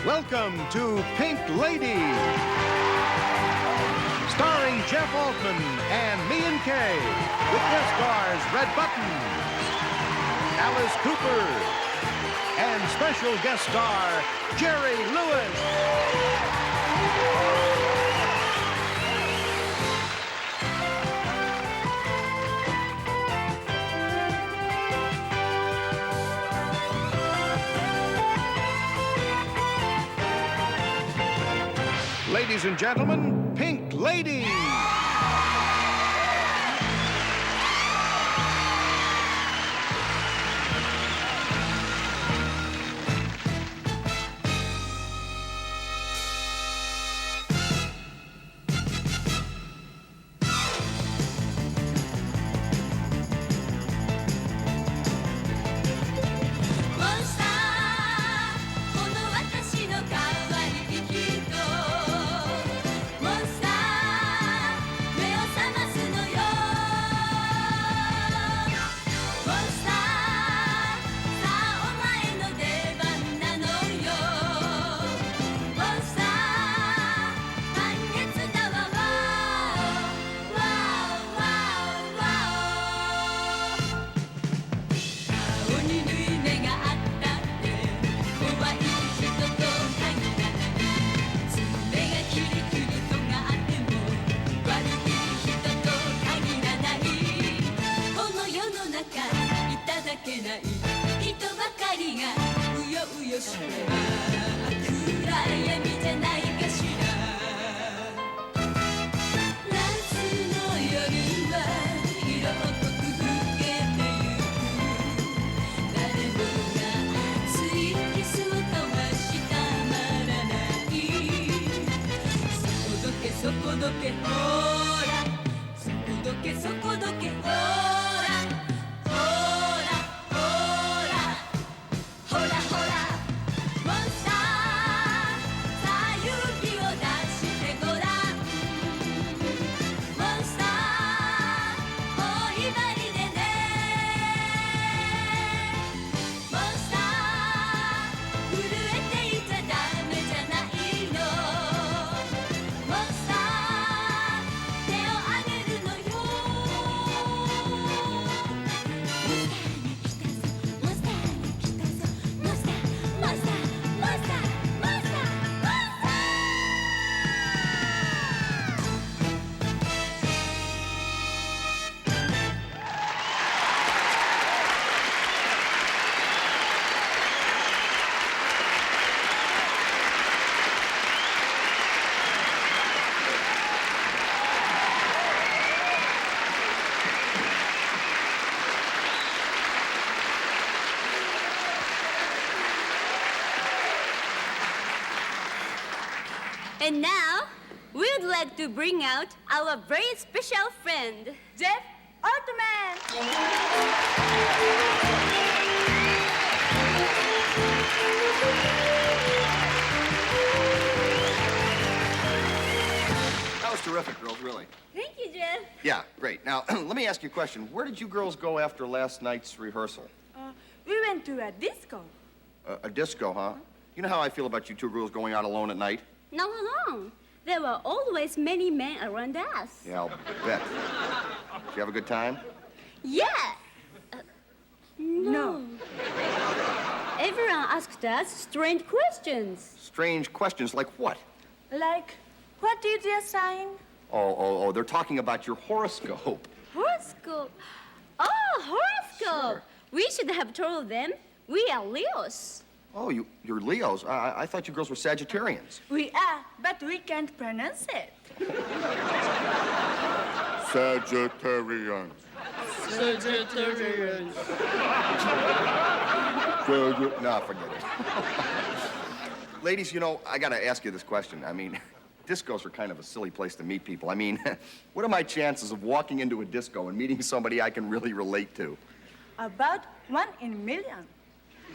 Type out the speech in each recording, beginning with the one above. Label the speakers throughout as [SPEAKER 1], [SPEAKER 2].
[SPEAKER 1] Welcome to Pink Lady, starring Jeff Altman and Meehan Kay, with guest stars Red Buttons, Alice Cooper, and special guest star Jerry Lewis. Ladies and gentlemen, Pink Lady.
[SPEAKER 2] And now, we'd like to bring out our very special friend, Jeff Altman.
[SPEAKER 3] That was terrific, girls, really.
[SPEAKER 2] Thank you, Jeff.
[SPEAKER 3] Yeah, great. Now, let me ask you a question. Where did you girls go after last night's rehearsal?
[SPEAKER 4] We went to a disco.
[SPEAKER 3] A disco, huh? You know how I feel about you two girls going out alone at night?
[SPEAKER 2] No. There were always many men around us.
[SPEAKER 3] Yeah, I'll bet. Did you have a good time?
[SPEAKER 2] Yeah. No. Everyone asked us strange questions.
[SPEAKER 3] Strange questions like what?
[SPEAKER 4] Like, what is your sign?
[SPEAKER 3] Oh, they're talking about your horoscope.
[SPEAKER 2] Horoscope? Oh, horoscope.
[SPEAKER 3] Sure.
[SPEAKER 2] We should have told them we are Leos.
[SPEAKER 3] Oh, you're Leos. I thought you girls were Sagittarians.
[SPEAKER 4] We are, but we can't pronounce it.
[SPEAKER 3] Sagittarians.
[SPEAKER 4] Sagittarians.
[SPEAKER 3] No, forget it. Ladies, you know, I gotta ask you this question. I mean, discos are kind of a silly place to meet people. I mean, what are my chances of walking into a disco and meeting somebody I can really relate to?
[SPEAKER 4] About 1 in a million.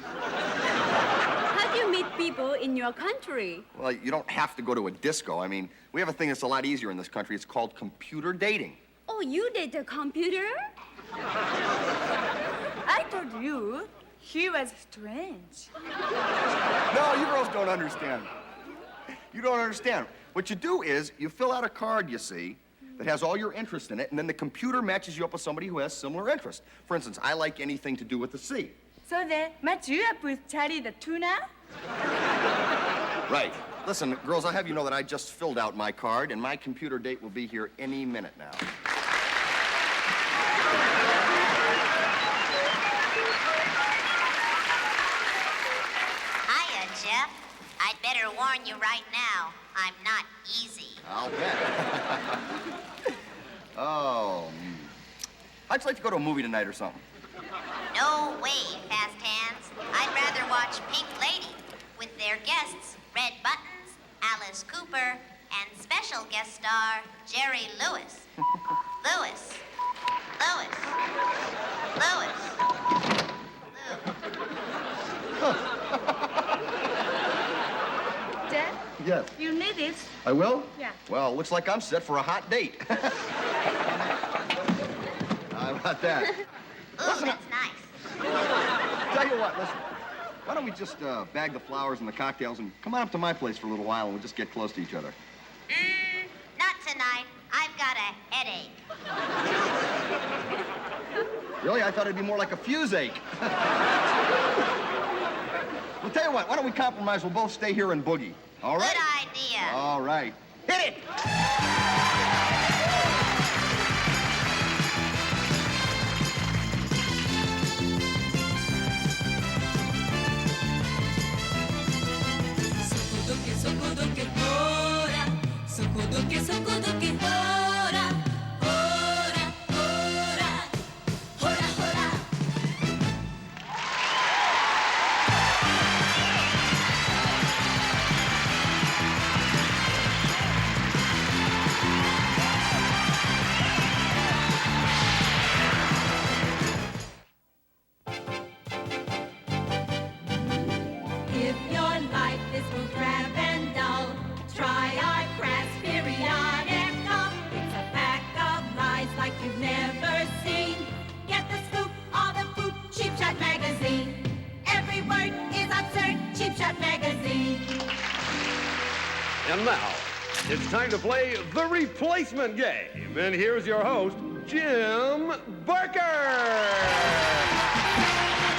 [SPEAKER 2] How do you meet people in your country?
[SPEAKER 3] Well, you don't have to go to a disco. I mean, we have a thing that's a lot easier in this country. It's called computer dating.
[SPEAKER 2] Oh, you did a computer?
[SPEAKER 4] I told you, He was strange.
[SPEAKER 3] No, you girls don't understand. You don't understand. What you do is you fill out a card, you see, that has all your interest in it, and then the computer matches you up with somebody who has similar interest. For instance, I like anything to do with the sea.
[SPEAKER 4] So they match you up with Charlie the tuna?
[SPEAKER 3] Right. Listen, girls, I'll have you know that I just filled out my card, and my computer date will be here any minute now.
[SPEAKER 5] Hiya, Jeff. I'd better warn you right now, I'm not easy.
[SPEAKER 3] I'll bet. Oh. How'd you like to go to a movie tonight or something?
[SPEAKER 5] No way, Fast Hands. I'd rather watch Pink Lady with their guests, Red Buttons, Alice Cooper, and special guest star, Jerry Lewis. Lewis. Lewis. Lewis.
[SPEAKER 4] Dad,
[SPEAKER 3] Yes.
[SPEAKER 4] you need it.
[SPEAKER 3] I will?
[SPEAKER 4] Yeah.
[SPEAKER 3] Well, looks like I'm set for a hot date. How about that?
[SPEAKER 5] Ooh, that's nice.
[SPEAKER 3] Tell you what, listen. Why don't we just bag the flowers and the cocktails and come on up to my place for a little while and we'll just get close to each other.
[SPEAKER 5] Not tonight. I've got a headache.
[SPEAKER 3] Really? I thought it'd be more like a fuse ache. Well, tell you what, why don't we compromise? We'll both stay here and boogie. All right?
[SPEAKER 5] Good idea.
[SPEAKER 3] All right. Hit it!
[SPEAKER 6] If your life is both drab and dull, try our crass periodical. It's a pack of lies like you've never seen. Get the scoop, all the poop, Cheap Shot Magazine. Every word is absurd, Cheap Shot Magazine.
[SPEAKER 7] And now, it's time to play the replacement game. And here's your host, Jim Barker.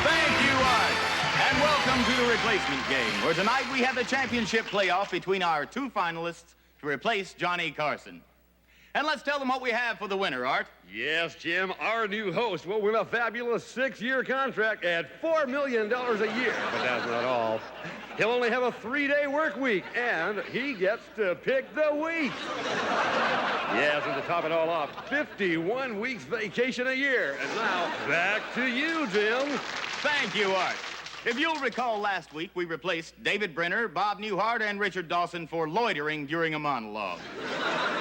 [SPEAKER 8] Thank you, Art. And welcome to the replacement game, where tonight we have the championship playoff between our two finalists to replace Johnny Carson. And let's tell them what we have for the winner, Art.
[SPEAKER 7] Yes, Jim, our new host will win a fabulous 6-year contract at $4 million a year. But that's not all. He'll only have a 3-day work week, and he gets to pick the week. Yes, and to top it all off, 51 weeks vacation a year. And now, back to you, Jim.
[SPEAKER 8] Thank you, Art. If you'll recall, last week we replaced David Brenner, Bob Newhart, and Richard Dawson for loitering during a monologue.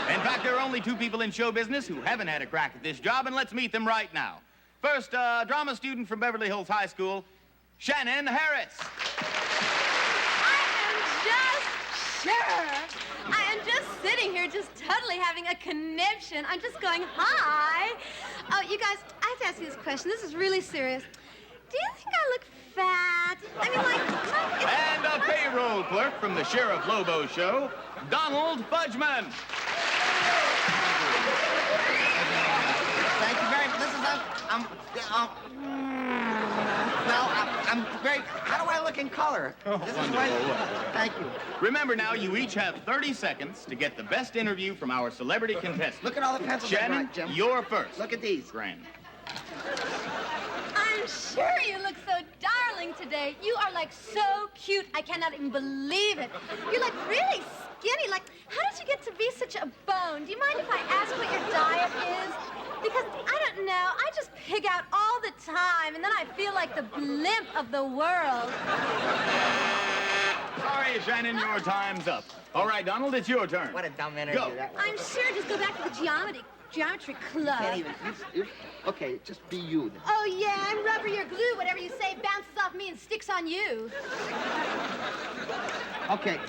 [SPEAKER 8] In fact, there are only two people in show business who haven't had a crack at this job, and let's meet them right now. First, drama student from Beverly Hills High School, Shannon Harris.
[SPEAKER 2] I am just sitting here, just totally having a conniption. I'm just going, hi. Oh, you guys, I have to ask you this question. This is really serious. Do you think I look fat? I mean, like,
[SPEAKER 8] And a payroll clerk from the Sheriff Lobo show, Donald Fudgeman.
[SPEAKER 9] Thank you very much. This is, I'm very, how do I look in color? This is
[SPEAKER 8] Wonderful.
[SPEAKER 9] thank you.
[SPEAKER 8] Remember now, you each have 30 seconds to get the best interview from our celebrity contestant.
[SPEAKER 9] Look at all the pencils I
[SPEAKER 8] Shannon,
[SPEAKER 9] brought, Jim.
[SPEAKER 8] you're first.
[SPEAKER 9] Look at these.
[SPEAKER 8] Grand.
[SPEAKER 2] I'm sure you look so darling today. You are, like, so cute. I cannot even believe it. You're, like, really skinny. Like, how did you get to be such a bone? Do you mind if I ask what your diet is? Because, I don't know, I just pig out all the time, and then I feel like the blimp of the world.
[SPEAKER 8] Sorry, Shannon, your time's up. All right, Donald, it's your turn.
[SPEAKER 9] What a dumb interview
[SPEAKER 8] Go.
[SPEAKER 9] that was.
[SPEAKER 2] I'm sure just go back to the geometry club.
[SPEAKER 9] Can't even, okay, just be you then.
[SPEAKER 2] Oh, yeah, I'm rubber, you're glue. Whatever you say bounces off me and sticks on you.
[SPEAKER 9] Okay.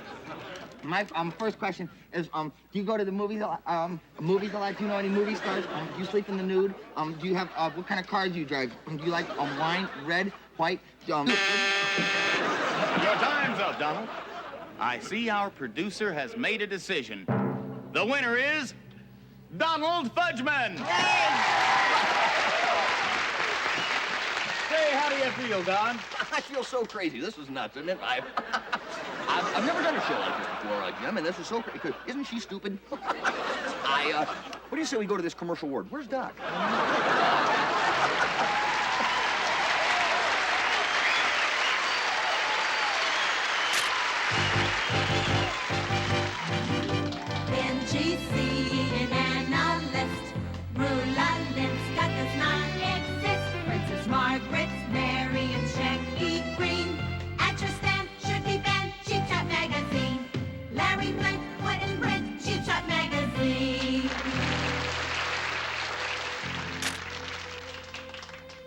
[SPEAKER 9] My first question is, do you go to the movies a lot? Movies a lot? Do you know any movie stars? Do you sleep in the nude? Do you have, what kind of cars do you drive? Do you like wine, red, quite,
[SPEAKER 8] Your time's up, Donald. I see our producer has made a decision. The winner is Donald Fudgeman. Say, how do you feel, Don?
[SPEAKER 3] I feel so crazy. This is nuts, isn't it? I've never done a show like this before, Jim, and this is so crazy. Isn't she stupid? What do you say we go to this commercial ward? Where's Doc?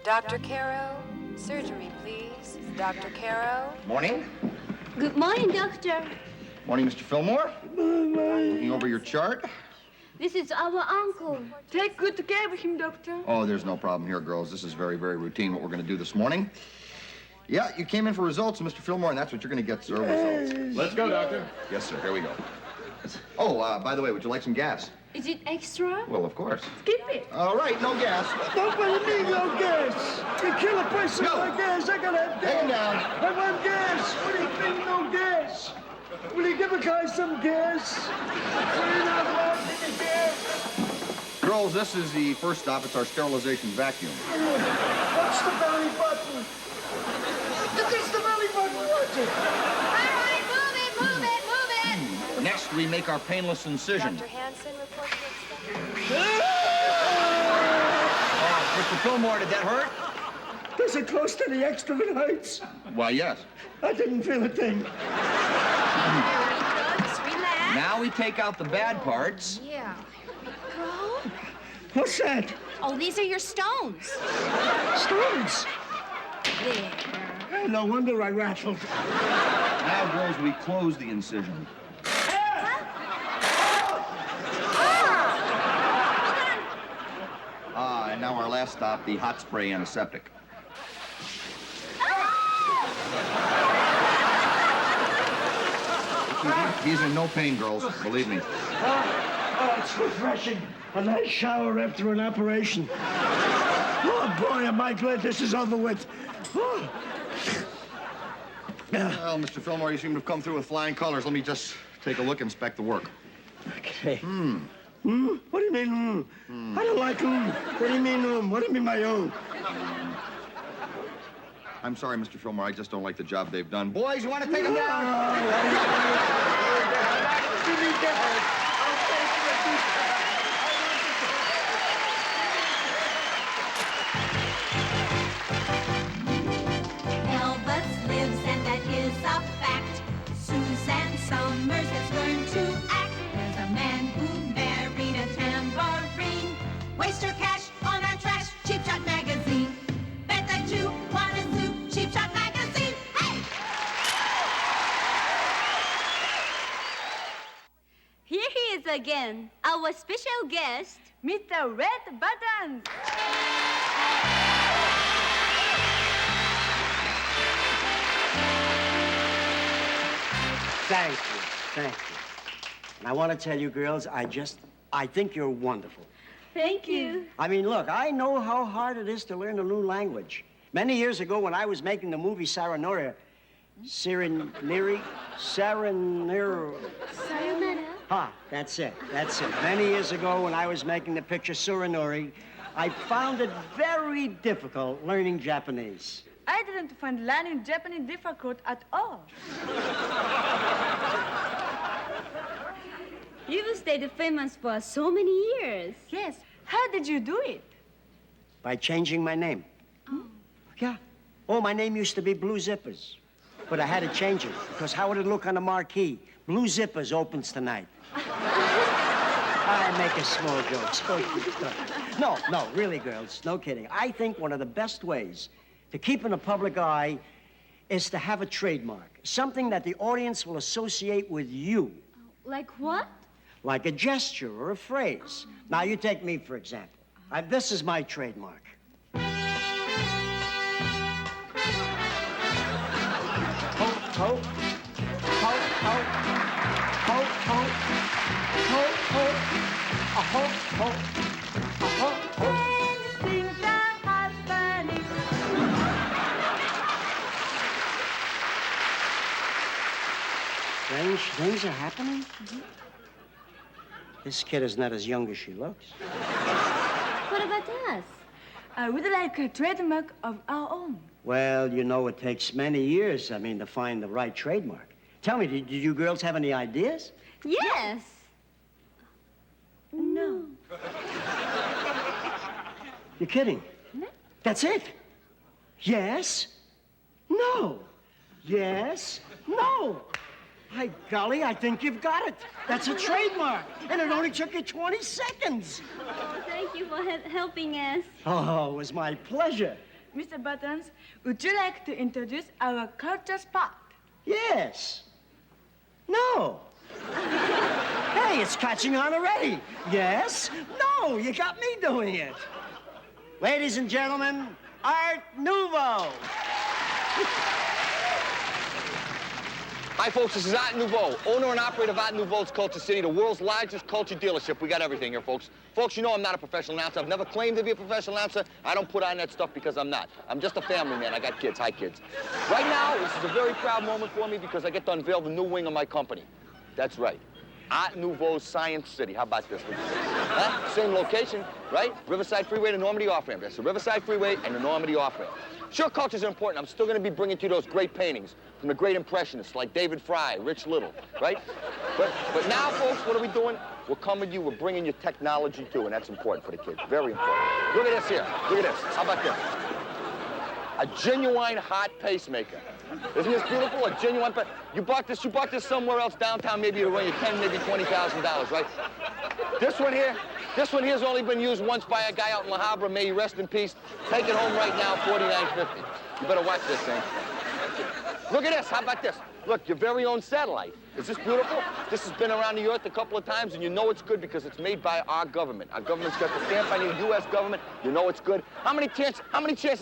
[SPEAKER 10] Dr. Caro, surgery, please. Dr. Caro.
[SPEAKER 3] Morning.
[SPEAKER 2] Good morning, Doctor.
[SPEAKER 3] Morning, Mr. Fillmore. Looking over your chart.
[SPEAKER 2] This is our uncle.
[SPEAKER 4] Take good care of him, Doctor.
[SPEAKER 3] Oh, there's no problem here, girls. This is very, very routine, what we're going to do this morning. Yeah, you came in for results, Mr. Fillmore, and that's what you're going to get, sir, results.
[SPEAKER 8] Let's go, Doctor.
[SPEAKER 3] Yes, sir. Here we go. Oh, by the way, would you like some gas?
[SPEAKER 2] Is it extra?
[SPEAKER 3] Well, of course.
[SPEAKER 4] Skip it.
[SPEAKER 3] All right, no gas.
[SPEAKER 11] Nobody need no gas. To kill a person with gas, I gotta have gas.
[SPEAKER 3] Take him down.
[SPEAKER 11] I want gas. What do you mean, no gas? Will you give a guy some gas? Will you not allow me to gas?
[SPEAKER 3] Girls, this is the first stop. It's our sterilization vacuum.
[SPEAKER 11] What's the belly button? Look, it's the belly button. Watch it.
[SPEAKER 2] All right, move it, move it, move it.
[SPEAKER 3] Next, we make our painless incision.
[SPEAKER 10] Dr. Hansen, report to
[SPEAKER 3] Mr. Fillmore, did that hurt?
[SPEAKER 11] Does it close to the extrovert heights?
[SPEAKER 3] Why, yes.
[SPEAKER 11] I didn't feel a thing.
[SPEAKER 2] Just relax.
[SPEAKER 3] Now we take out the bad parts.
[SPEAKER 2] Yeah. Girl?
[SPEAKER 11] What's that?
[SPEAKER 2] Oh, these are your stones.
[SPEAKER 11] Stones.
[SPEAKER 2] There.
[SPEAKER 11] No wonder I rattled.
[SPEAKER 3] Now, girls, we close the incision. And now our last stop, the hot spray antiseptic. He's in no pain, girls, believe me.
[SPEAKER 11] Oh, it's refreshing. A nice shower after an operation. Oh, boy, am I glad this is over with. Oh.
[SPEAKER 3] Well, Mr. Fillmore, you seem to have come through with flying colors. Let me just take a look and inspect the work.
[SPEAKER 11] Okay. What do you mean, I don't like What do you mean, What do you mean, my own?
[SPEAKER 3] I'm sorry, Mr. Fillmore. I just don't like the job they've done. Boys, you want to take them down?
[SPEAKER 6] Elvis lives, and that is a fact. Susan Summers has learned to act. There's a man who married a tambourine. Waste your cash on our trash, Cheap Shot magazine. Bet that you want to sue Cheap Shot magazine. Hey!
[SPEAKER 2] Here he is again, our special guest.
[SPEAKER 4] Mr. Red Buttons.
[SPEAKER 11] Thank you. And I want to tell you, girls, I think you're wonderful.
[SPEAKER 2] Thank you.
[SPEAKER 11] I mean, look, I know how hard it is to learn a new language. Many years ago, when I was making the movie Sayonara,
[SPEAKER 2] Sayonara.
[SPEAKER 11] That's it. Many years ago, when I was making the picture Surinori, I found it very difficult learning Japanese.
[SPEAKER 4] I didn't find learning Japanese difficult at all.
[SPEAKER 2] You've stayed famous for so many years.
[SPEAKER 4] Yes. How did you do it?
[SPEAKER 11] By changing my name.
[SPEAKER 2] Oh.
[SPEAKER 11] Yeah. Oh, my name used to be Blue Zippers. But I had to change it, because how would it look on the marquee? Blue Zippers opens tonight. I make a small joke. No, really, girls, no kidding. I think one of the best ways to keep in the public eye is to have a trademark, something that the audience will associate with you.
[SPEAKER 2] Like what?
[SPEAKER 11] Like a gesture or a phrase. Now, you take me, for example. This is my trademark. ho, ho. Ho, ho.
[SPEAKER 4] Things are happening.
[SPEAKER 11] Strange things are happening? This kid is not as young as she looks.
[SPEAKER 2] What about us?
[SPEAKER 4] I would like a trademark of our own.
[SPEAKER 11] Well, you know, it takes many years, to find the right trademark. Tell me, did you girls have any ideas?
[SPEAKER 2] Yes.
[SPEAKER 4] No.
[SPEAKER 11] You're kidding. That's it? Yes? No. Yes? No. By golly, I think you've got it. That's a trademark. And it only took you 20 seconds.
[SPEAKER 2] Oh, thank you for helping us.
[SPEAKER 11] Oh, it was my pleasure.
[SPEAKER 4] Mr. Buttons, would you like to introduce our culture spot?
[SPEAKER 11] Yes. No. Hey, it's catching on already. Yes. No, you got me doing it. Ladies and gentlemen, Art Nouveau.
[SPEAKER 12] Hi, folks. This is Art Nouveau, owner and operator of Art Nouveau's Culture City, the world's largest culture dealership. We got everything here, folks. Folks, you know I'm not a professional announcer. I've never claimed to be a professional announcer. I don't put on that stuff because I'm not. I'm just a family man. I got kids. Hi, kids. Right now, this is a very proud moment for me because I get to unveil the new wing of my company. That's right. Art Nouveau's Science City. How about this? Huh? Same location, right? Riverside Freeway to Normandy off-ramp. That's the Riverside Freeway and the Normandy off-ramp. Sure, cultures are important. I'm still going to be bringing to you those great paintings from the great impressionists like David Fry, Rich Little, right? But now, folks, what are we doing? We're coming to you. We're bringing you technology, too, and that's important for the kids. Very important. Look at this here. Look at this. How about this? A genuine heart pacemaker. Isn't this beautiful? A genuine You bought this somewhere else downtown, maybe it'll run you $10,000, maybe $20,000, right? This one here's only been used once by a guy out in La Habra. May he rest in peace. Take it home right now, $49.50. You better watch this thing. Look at this. How about this? Look, your very own satellite. Is this beautiful? This has been around the earth a couple of times, and you know it's good because it's made by our government. Our government's got the stamp on the U.S. government. You know it's good. How many chances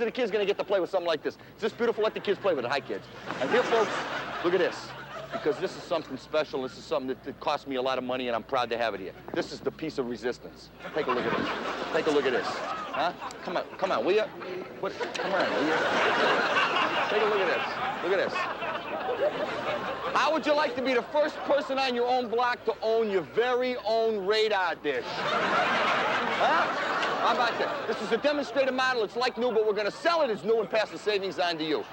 [SPEAKER 12] are the kids going to get to play with something like this? Is this beautiful? Let the kids play with it. Hi, kids. And here, folks, look at this. Because this is something special. This is something that cost me a lot of money, and I'm proud to have it here. This is the piece of resistance. Take a look at this. Take a look at this. Huh? Come on, will you? Come on, will you? Take a look at this. Look at this. How would you like to be the first person on your own block to own your very own radar dish? Huh? How about that? This is a demonstrator model. It's like new, but we're going to sell it as new and pass the savings on to you.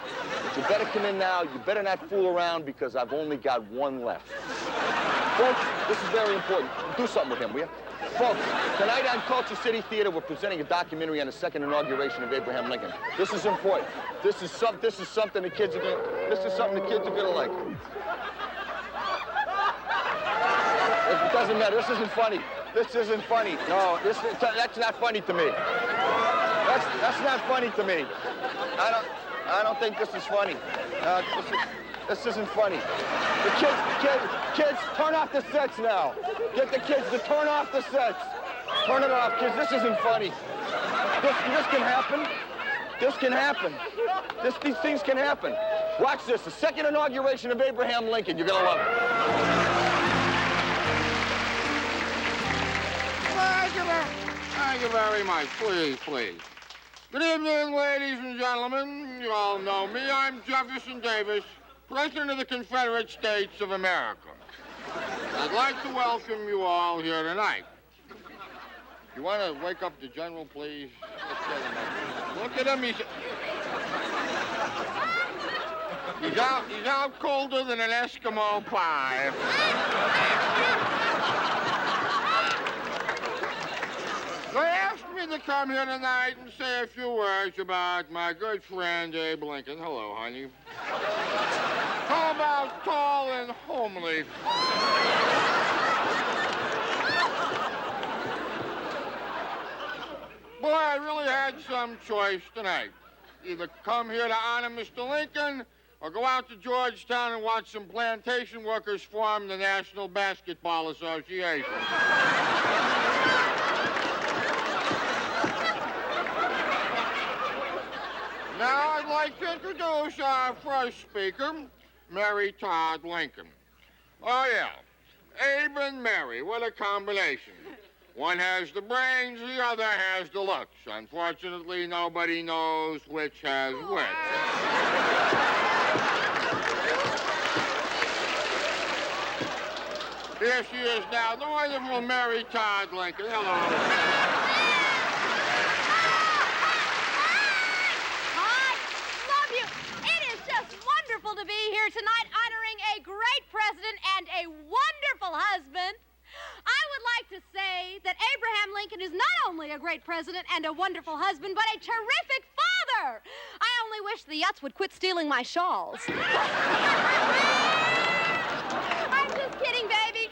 [SPEAKER 12] But you better come in now. You better not fool around because I've only got one left. Folks, this is very important. Do something with him, will you? Folks, tonight on Culture City Theater, we're presenting a documentary on the second inauguration of Abraham Lincoln. This is important. This is something the kids are gonna like. It doesn't matter. This isn't funny. This isn't funny. No, that's not funny to me. That's not funny to me. I don't think this is funny. This isn't funny. The kids, turn off the sets now. Get the kids to turn off the sets. Turn it off, kids. This isn't funny. This can happen. This can happen. These things can happen. Watch this. The second inauguration of Abraham Lincoln. You're gonna love it.
[SPEAKER 13] Thank you very much. Please, please. Good evening, ladies and gentlemen. You all know me. I'm Jefferson Davis, President of the Confederate States of America. I'd like to welcome you all here tonight. You want to wake up the general, please? Let's get him up. Look at him. He's out colder than an Eskimo pie. They asked me to come here tonight and say a few words about my good friend Abe Lincoln. Hello, honey. How about tall and homely? Boy, I really had some choice tonight. Either come here to honor Mr. Lincoln or go out to Georgetown and watch some plantation workers form the National Basketball Association. Now I'd like to introduce our first speaker, Mary Todd Lincoln. Oh, yeah. Abe and Mary, what a combination. One has the brains, the other has the looks. Unfortunately, nobody knows which has which. Here she is now, the wonderful Mary Todd Lincoln. Hello.
[SPEAKER 2] I love you. It is just wonderful to be here tonight honoring a great president and a wonderful husband. I would like to say that Abraham Lincoln is not only a great president and a wonderful husband, but a terrific father. I only wish the Yutz would quit stealing my shawls. I'm just kidding, baby.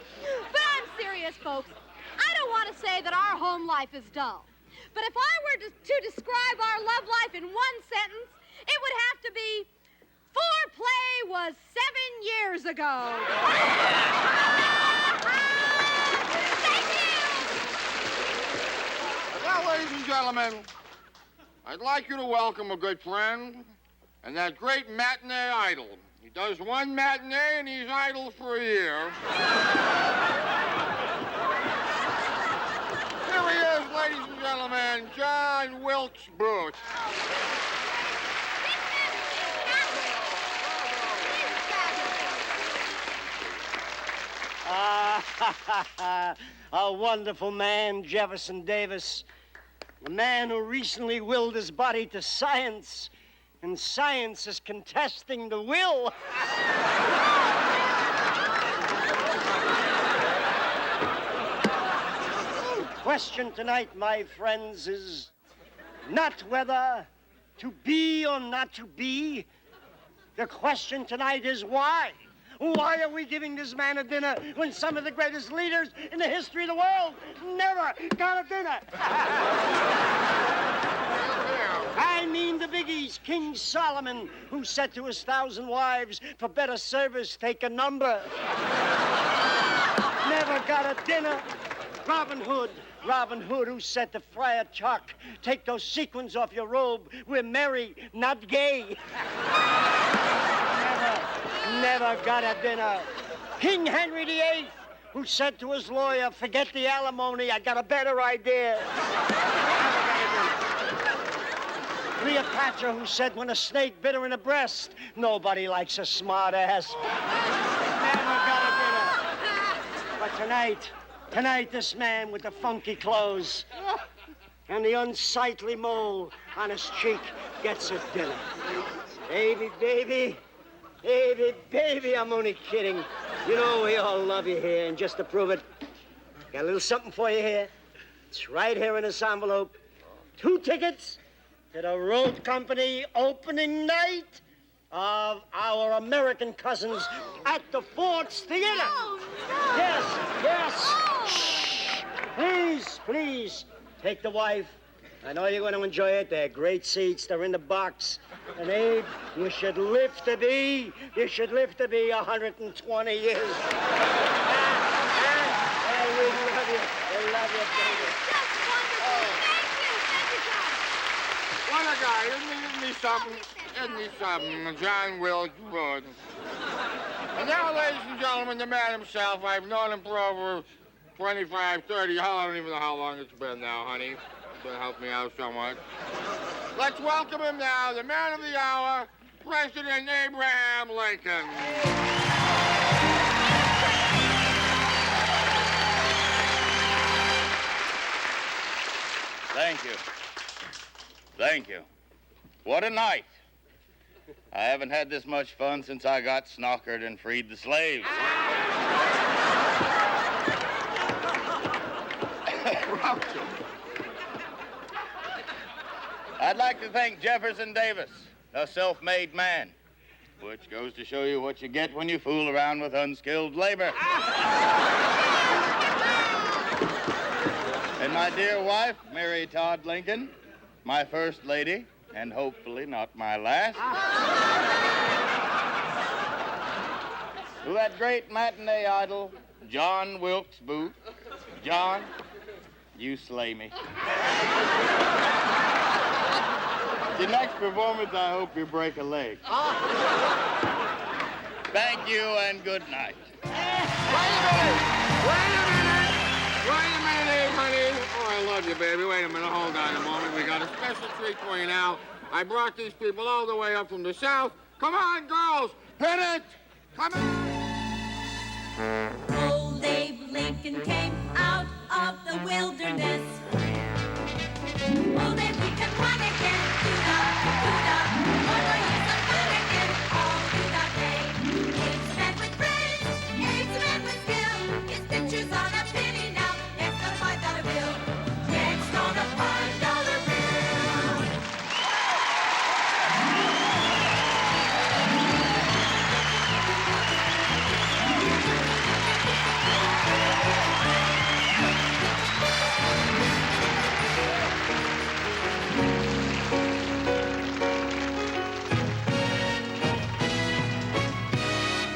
[SPEAKER 2] But I'm serious, folks. I don't want to say that our home life is dull. But if I were to describe our love life in one sentence, it would have to be, foreplay was 7 years ago.
[SPEAKER 13] Well, ladies and gentlemen, I'd like you to welcome a good friend and that great matinee idol. He does one matinee and he's idle for a year. Here he is, ladies and gentlemen, John Wilkes Booth.
[SPEAKER 11] A wonderful man, Jefferson Davis. A man who recently willed his body to science, and science is contesting the will. The question tonight, my friends, is not whether to be or not to be. The question tonight is why. Why are we giving this man a dinner when some of the greatest leaders in the history of the world never got a dinner? I mean the biggies, King Solomon, who said to his 1,000 wives, for better service, take a number. Never got a dinner. Robin Hood, who said to Friar Tuck, take those sequins off your robe, we're merry, not gay. Never got a dinner. King Henry VIII, who said to his lawyer, forget the alimony, I got a better idea. Cleopatra, who said when a snake bit her in the breast, nobody likes a smart ass. Never got a dinner. But tonight, this man with the funky clothes and the unsightly mole on his cheek gets a dinner. Baby, I'm only kidding. You know we all love you here, and just to prove it, got a little something for you here. It's right here in this envelope. 2 tickets to the road company opening night of our American cousins at the Ford's Theater.
[SPEAKER 2] Oh, no.
[SPEAKER 11] Yes. Oh. Shh. Please, take the wife. I know you're going to enjoy it. They're great seats. They're in the box. And Abe, you should live to be 120 years. We love you. We love you, baby.
[SPEAKER 2] That's wonderful. Thank you, John.
[SPEAKER 13] What a guy. Isn't he something? John Wilkes Booth. And now, ladies and gentlemen, the man himself. I've known him for over 25, 30. I don't even know how long it's been now, honey. To help me out somewhat. Let's welcome him now, the man of the hour, President Abraham Lincoln.
[SPEAKER 14] Thank you. What a night. I haven't had this much fun since I got snockered and freed the slaves. I'd like to thank Jefferson Davis, a self-made man, which goes to show you what you get when you fool around with unskilled labor. And my dear wife, Mary Todd Lincoln, my first lady, and hopefully not my last. To that great matinee idol, John Wilkes Booth. John, you slay me. Your next performance, I hope you break a leg. Thank you and good night.
[SPEAKER 13] Wait a minute, Abe, honey. love you, baby. Wait a minute, hold on a moment. We got a special treat for you now. I brought these people all the way up from the south. Come on, girls, hit it! Come on!
[SPEAKER 6] Old Abe Lincoln came out of the wilderness. Old Abe Lincoln won again. Do-da, over years of fun again. All do-da day. Abe's a man with brains. Abe's a man with skill. His picture's on a penny now. Next on a $5 bill. Next on a $5 bill.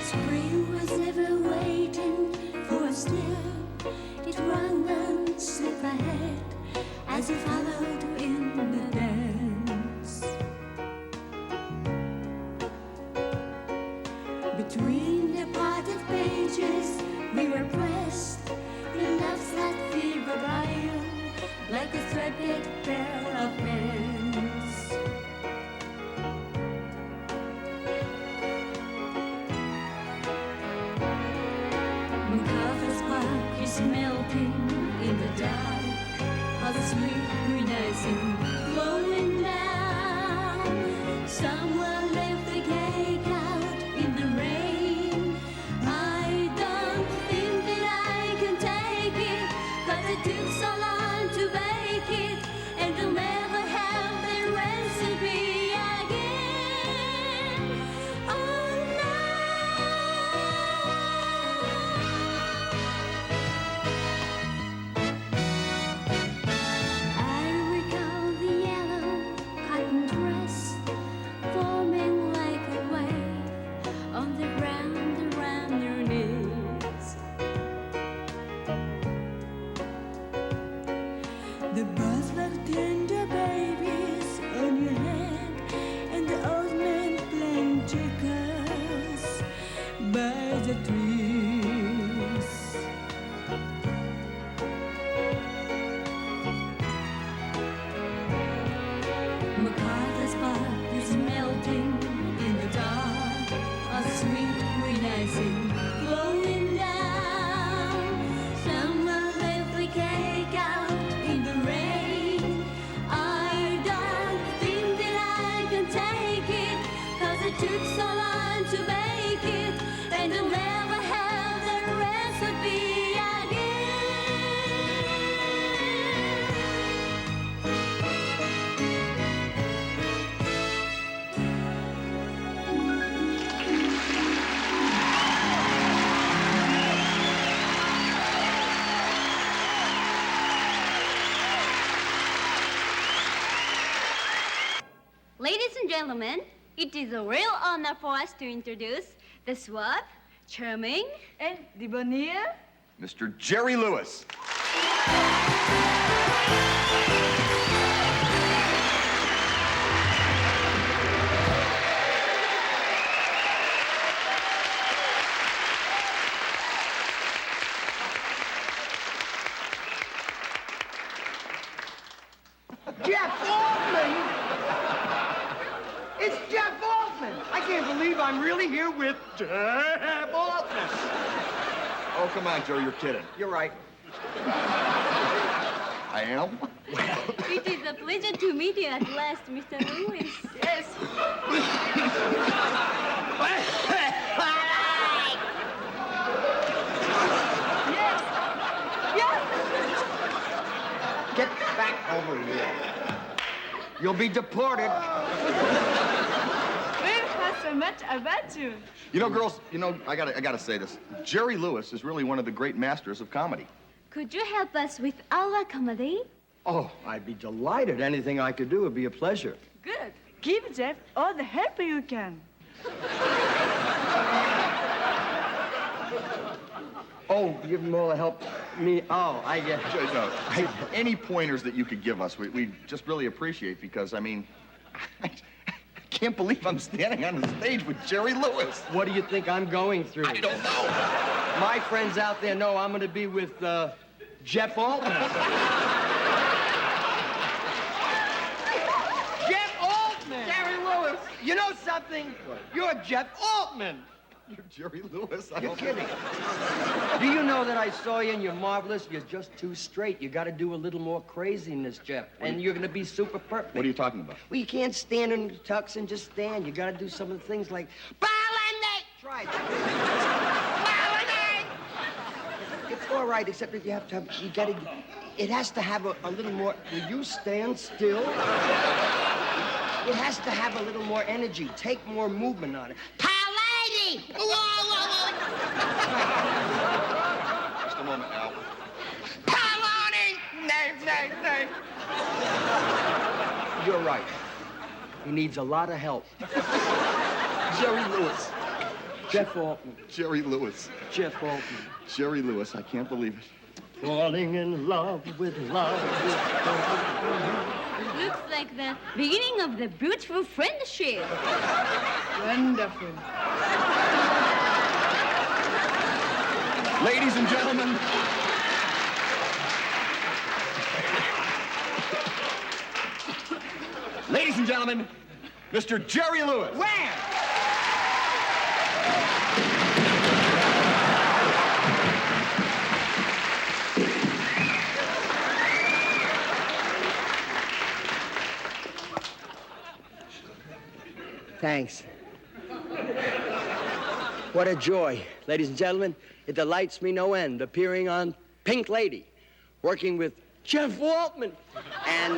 [SPEAKER 6] Spring was never waiting for us still. It ran and slipped ahead as it followed in the dance. Between the parted pages, we were pressed in love's that fevered iron, like a threaded pair of hands. MacArthur's Park is melting in the dark, all the sweet green icing flowing down. Someone left the cake out in the rain. I don't think that I can take it, 'cause it took so long to bake it, and I'll never have the recipe again. Oh no. I recall the yellow cotton dress forming like a wave on the ground around your knees. The birds like tender babies on your head, and the old man playing checkers by the trees. MacArthur's Park is melting in the dark, a sweet green icing flowing down. Someone left the cake out in the rain. I don't think that I can take it, 'cause it took so long to bake it, and I'll never have the recipe again.
[SPEAKER 2] Ladies and gentlemen, it is a real honor for us to introduce the suave, charming,
[SPEAKER 4] and debonair
[SPEAKER 3] Mr. Jerry Lewis.
[SPEAKER 11] Jeff Altman! It's Jeff Altman! I can't believe I'm really here with Jeff Altman.
[SPEAKER 3] Oh, come on, Joe, you're kidding.
[SPEAKER 11] You're right.
[SPEAKER 3] I am?
[SPEAKER 2] It is a pleasure to meet you at last, Mr. Lewis.
[SPEAKER 4] Yes. Yes. Yes.
[SPEAKER 11] Get back over here. You'll be deported.
[SPEAKER 4] We've heard so much about you.
[SPEAKER 3] You know, girls, I gotta say this. Jerry Lewis is really one of the great masters of comedy.
[SPEAKER 2] Could you help us with our comedy?
[SPEAKER 11] Oh, I'd be delighted. Anything I could do would be a pleasure.
[SPEAKER 4] Good. Give Jeff all the help you can.
[SPEAKER 11] Oh, give him all the help me. Oh, I get it.
[SPEAKER 3] No, any pointers that you could give us, we just really appreciate, because, I mean, I can't believe I'm standing on the stage with Jerry Lewis.
[SPEAKER 11] What do you think I'm going through?
[SPEAKER 3] I don't know.
[SPEAKER 11] My friends out there know I'm going to be with Jeff Altman.
[SPEAKER 9] You know something?
[SPEAKER 3] What?
[SPEAKER 9] You're Jeff Altman.
[SPEAKER 3] You're Jerry Lewis.
[SPEAKER 9] You're kidding. Do you know that I saw you and you're marvelous? You're just too straight. You got to do a little more craziness, Jeff. And you're going to be super perfect.
[SPEAKER 3] What are you talking about?
[SPEAKER 9] Well, you can't stand in the tux and just stand. You got to do some of the things like... Try it. It's all right, except that you have to have... You got to... It has to have a little more... Will you stand still? It has to have a little more energy. Take more movement on it. Palady! Whoa, whoa, whoa!
[SPEAKER 3] Just a moment, Al.
[SPEAKER 9] Palani! Nay. You're right. He needs a lot of help.
[SPEAKER 3] Jerry Lewis.
[SPEAKER 9] Jeff Altman.
[SPEAKER 3] Jerry Lewis.
[SPEAKER 9] Jeff Altman.
[SPEAKER 3] Jerry Lewis. I can't believe it.
[SPEAKER 11] Falling in love with love.
[SPEAKER 2] It looks like the beginning of the beautiful friendship.
[SPEAKER 4] Wonderful.
[SPEAKER 3] Ladies and gentlemen. Ladies and gentlemen, Mr. Jerry Lewis.
[SPEAKER 9] Where? Thanks. What a joy. Ladies and gentlemen, it delights me no end appearing on Pink Lady, working with Jeff Altman and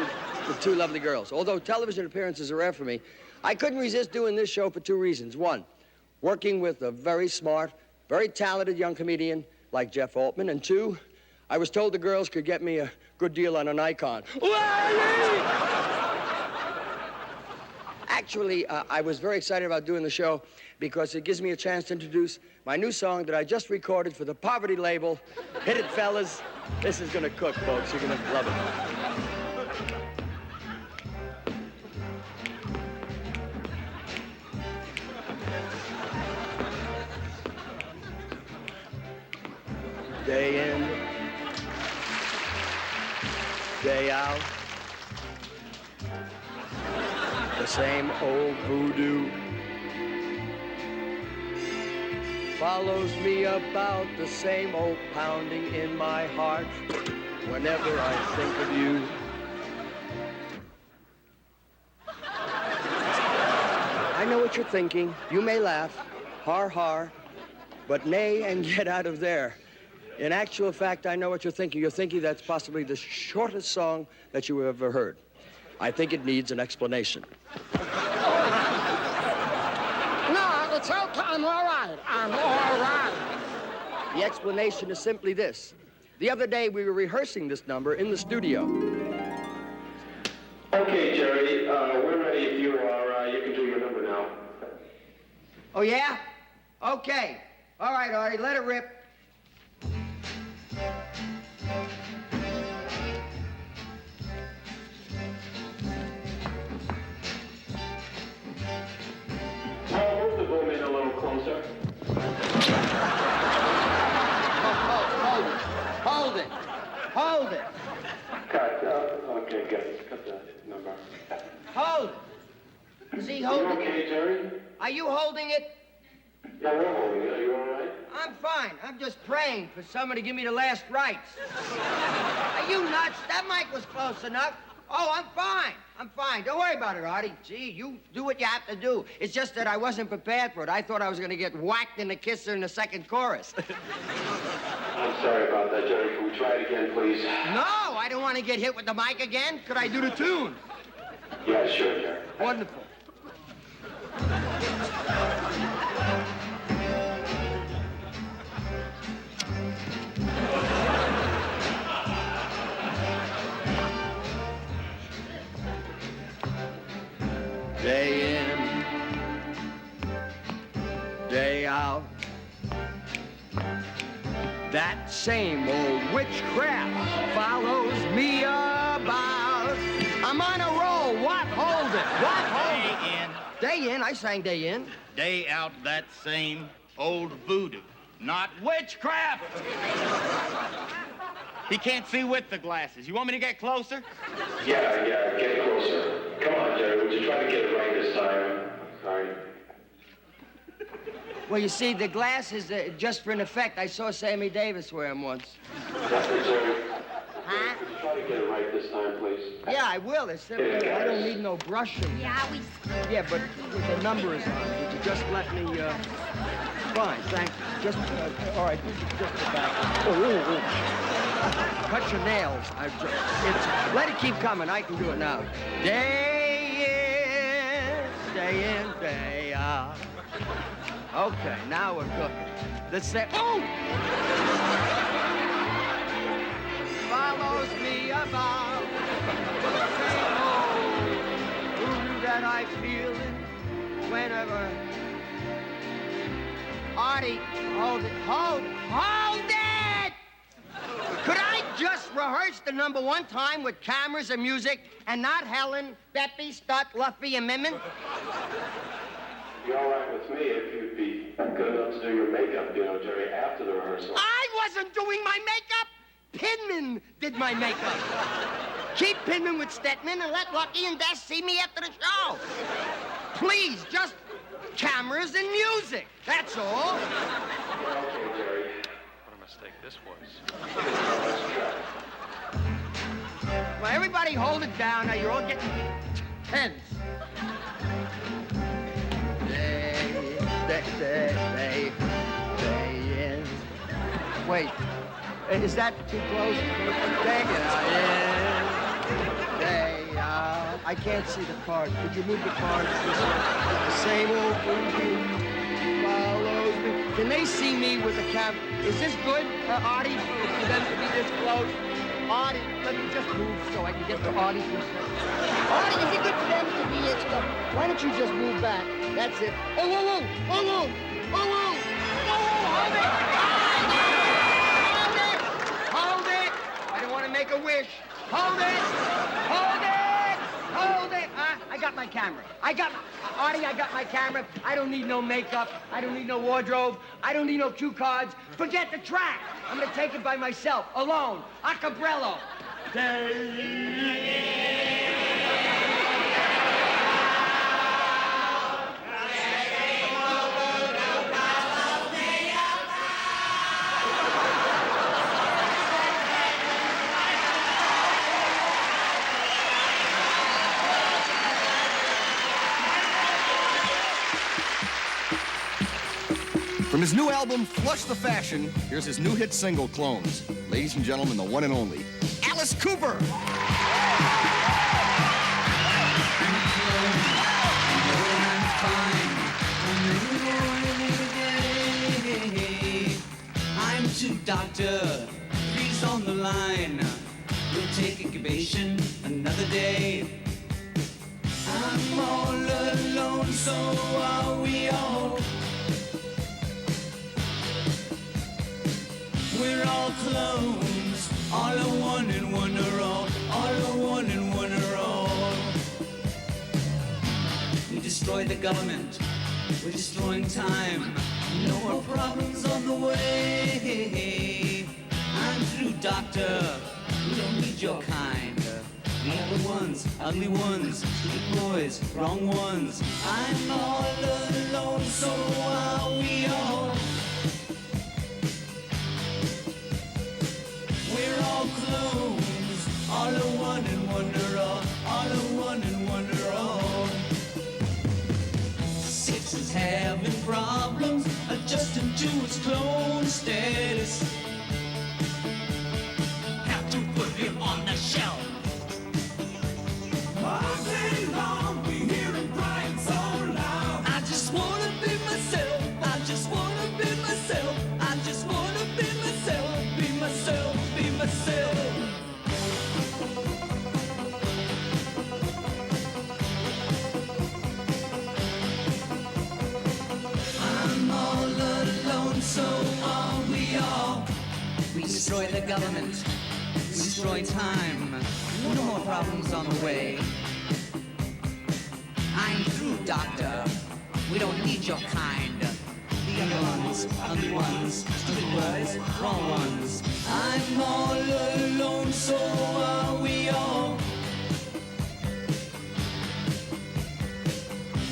[SPEAKER 9] with two lovely girls. Although television appearances are rare for me, I couldn't resist doing this show for two reasons. One, working with a very smart, very talented young comedian like Jeff Altman. And two, I was told the girls could get me a good deal on an icon. Actually, I was very excited about doing the show because it gives me a chance to introduce my new song that I just recorded for the Poverty label. Hit it, fellas. This is gonna cook, folks. You're gonna love it. Day in, day out. The same old voodoo follows me about, the same old pounding in my heart whenever I think of you. I know what you're thinking. You may laugh, har har, but nay and get out of there. In actual fact, I know what you're thinking. You're thinking that's possibly the shortest song that you have ever heard. I think it needs an explanation.
[SPEAKER 11] No, it's okay. I'm all right. I'm all right.
[SPEAKER 9] The explanation is simply this. The other day, we were rehearsing this number in the studio.
[SPEAKER 15] Okay, Jerry, we're ready if you are. You can do your number now.
[SPEAKER 9] Oh, yeah? Okay. All right, Artie, let it rip.
[SPEAKER 15] Move the boom in a little closer.
[SPEAKER 9] Hold it.
[SPEAKER 15] Cut. Okay, good. Cut the number.
[SPEAKER 9] Hold it. Is he holding it?
[SPEAKER 15] You okay, Jerry?
[SPEAKER 9] Are you holding it?
[SPEAKER 15] Yeah, we're holding it. Are you all right?
[SPEAKER 9] I'm fine. I'm just praying for somebody to give me the last rites. Are you nuts? That mic was close enough. Oh, I'm fine. I'm fine. Don't worry about it, Artie. Gee, you do what you have to do. It's just that I wasn't prepared for it. I thought I was going to get whacked in the kisser in the second chorus.
[SPEAKER 15] I'm sorry about that, Jerry. Can we try it again, please?
[SPEAKER 9] No, I don't want to get hit with the mic again. Could I do the tune?
[SPEAKER 15] Yeah, sure, Jerry.
[SPEAKER 9] Wonderful. Day in, day out. That same old witchcraft follows me about. I'm on a roll. What? Hold it. What? Hold it.
[SPEAKER 8] Day in,
[SPEAKER 9] Day in. I sang day in.
[SPEAKER 8] day out, that same old voodoo. Not witchcraft! He can't see with the glasses. You want me to get closer?
[SPEAKER 15] Yeah, get closer. Come on, Jerry. Would you try to get it right this time?
[SPEAKER 9] Well, you see, the glasses just for an effect. I saw Sammy Davis wear them once.
[SPEAKER 15] Dr. Jerry,
[SPEAKER 9] Huh?
[SPEAKER 15] try to get it right this time, please.
[SPEAKER 9] Yeah, I will. It's simple. I don't need no brushing.
[SPEAKER 2] Yeah, we screwed.
[SPEAKER 9] Yeah, but with the numbers on, would you just let me, Fine, thank you. Just, all right, just the back. Cut your nails. Let it keep coming. I can do it now. Day in, day out. Okay, now we're cooking. Let's say, oh! Follows me about. Who knew that I feel it whenever. Artie, hold it, hold it! Could I just rehearse the number one time with cameras and music and not Helen, Beppy, Stut, Luffy, and Mimmin?
[SPEAKER 15] Be all right with me if you'd be good enough to do your makeup, Jerry, after the rehearsal.
[SPEAKER 9] I wasn't doing my makeup! Pinman did my makeup. Keep Pinman with Stetman and let Lucky and Des see me after the show. Please, just cameras and music. That's all.
[SPEAKER 15] Okay, Jerry.
[SPEAKER 16] What a mistake this was.
[SPEAKER 9] Well, everybody hold it down. Now you're all getting tense. Wait, is that too close? I can't see the cards. Could you move the cards? The same old thing follows me. Can they see me with the camera? Is this good, Artie, for them to be this close? Artie, let me just move so I can get to Artie for a second. Artie, is it good for them to be this close? Why don't you just move back? That's it. Oh, whoa, whoa, oh, whoa, oh, whoa, oh, hold it! Hold it! I don't want to make a wish. Hold it! Hold it! Hold it! I got my camera. Artie, I got my camera. I don't need no makeup. I don't need no wardrobe. I don't need no cue cards. Forget the track. I'm gonna take it by myself, alone, a cappello.
[SPEAKER 3] From his new album, Flush the Fashion, here's his new hit single, Clones. Ladies and gentlemen, the one and only, Alice Cooper.
[SPEAKER 17] I'm to Doctor, please on the line. We'll take incubation another day. I'm all alone, so are we all. We're all clones, all are one and one are all are one and one are all. We destroy the government, we're destroying time. No more problems on the way. I'm through, Doctor, we don't need your kind. The other ones, ugly ones, stupid boys, wrong ones. I'm all alone, so are we all. We're all clones, all are one and one are all are one and one are all. Six is having problems adjusting to its clone status. Have to put him on the shelf. All day long we hear him crying so loud. I just wanna be myself. I just wanna be myself. I just wanna be myself. Be myself. Be myself. I'm all alone, so are we all. We destroy the government. We destroy time. No more problems on the way. I'm through, Doctor. We don't need your kind. The other ones, ugly ones, stupid boys, wrong ones. I'm all alone, so are we all.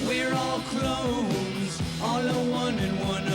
[SPEAKER 17] We're all clones, all are one and one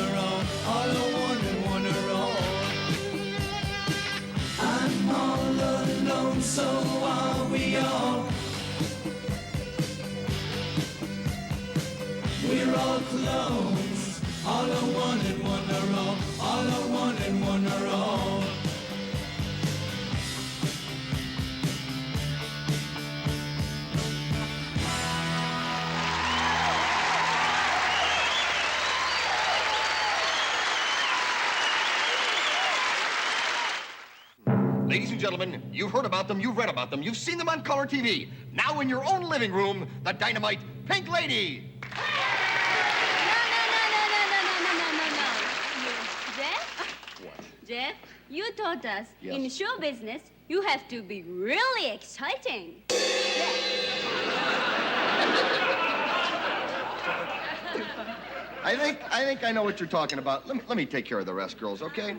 [SPEAKER 3] gentlemen, you've heard about them, you've read about them, you've seen them on color TV. Now in your own living room, the dynamite Pink Lady.
[SPEAKER 2] No. Jeff?
[SPEAKER 3] What?
[SPEAKER 2] Jeff, you told us
[SPEAKER 3] Yes.
[SPEAKER 2] in show business, you have to be really exciting.
[SPEAKER 3] I think I know what you're talking about. Let me take care of the rest, girls, okay?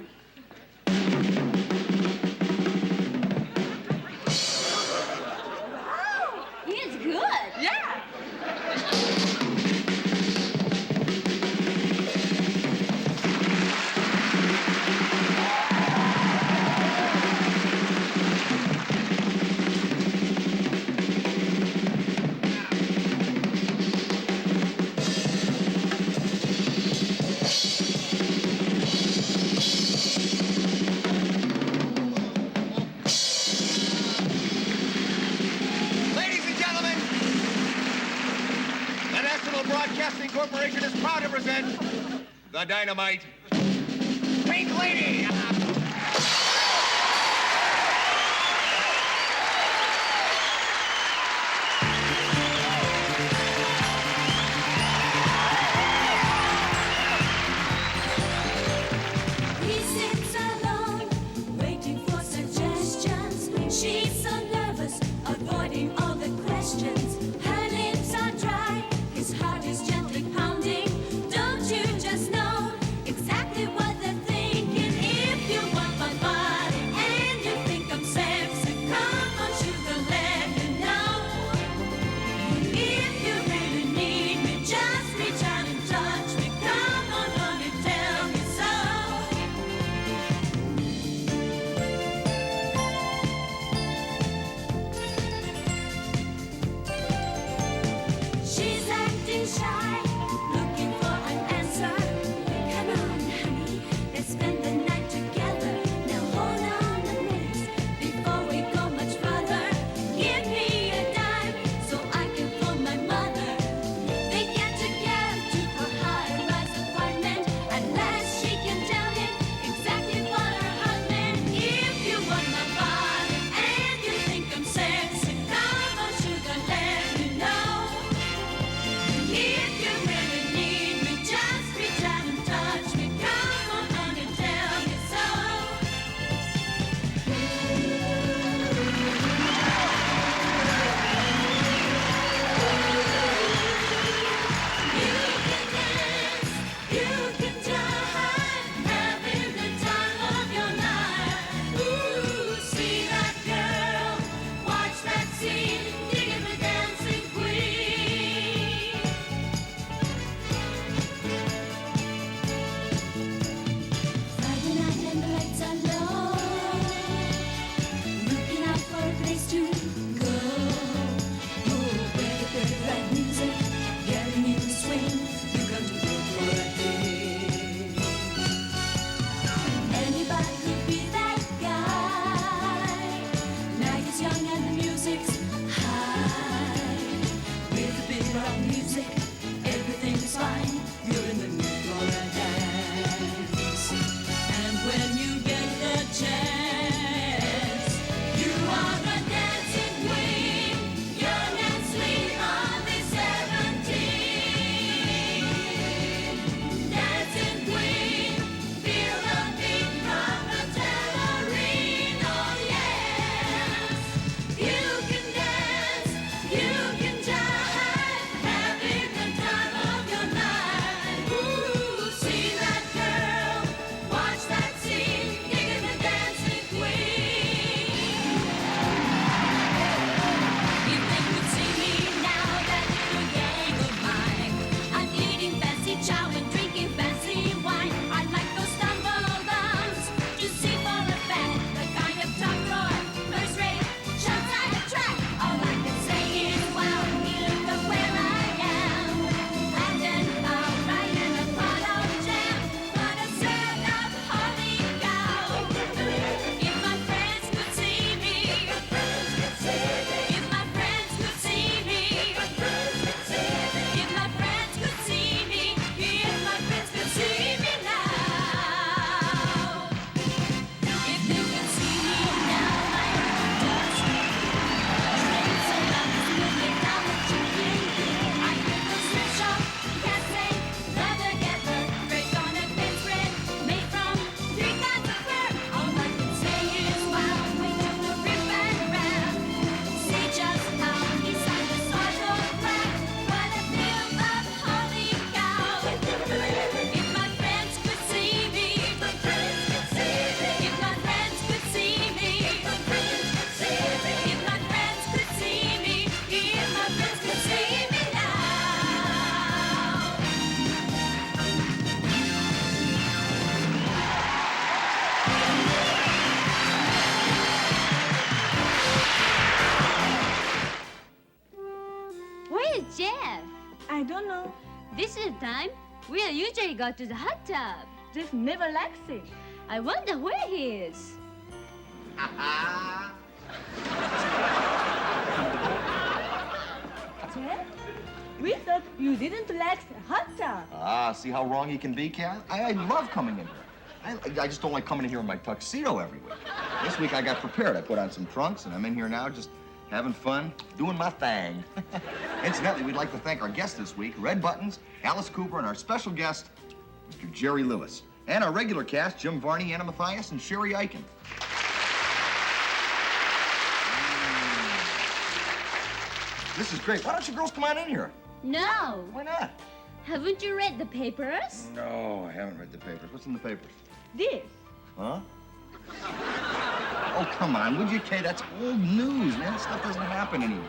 [SPEAKER 2] He's good.
[SPEAKER 4] Yeah.
[SPEAKER 3] Ladies and gentlemen, the National Broadcasting Corporation is proud to present the dynamite Pink Lady.
[SPEAKER 6] He sits alone, waiting for suggestions. She's so nervous, avoiding all the questions. Her lips are dry, his heart is gently pounding. Don't you just know exactly what they're thinking? If you
[SPEAKER 2] We'll usually go to the hot tub.
[SPEAKER 4] Jeff never likes it.
[SPEAKER 2] I wonder where he is.
[SPEAKER 4] Jeff, we thought you didn't like the hot tub.
[SPEAKER 3] Ah, see how wrong he can be, Kat? I love coming in here. I just don't like coming in here in my tuxedo every week. This week I got prepared. I put on some trunks, and I'm in here now just having fun, doing my thing. Incidentally, we'd like to thank our guests this week, Red Buttons, Alice Cooper, and our special guest, Mr. Jerry Lewis. And our regular cast, Jim Varney, Anna Mathias, and Sherry Eichen. This is great. Why don't you girls come on in here?
[SPEAKER 2] No.
[SPEAKER 3] Why not?
[SPEAKER 2] Haven't you read the papers?
[SPEAKER 3] No, I haven't read the papers. What's in the papers?
[SPEAKER 4] This.
[SPEAKER 3] Huh? Oh, come on, would you, Kay? That's old news, man. That stuff doesn't happen anymore.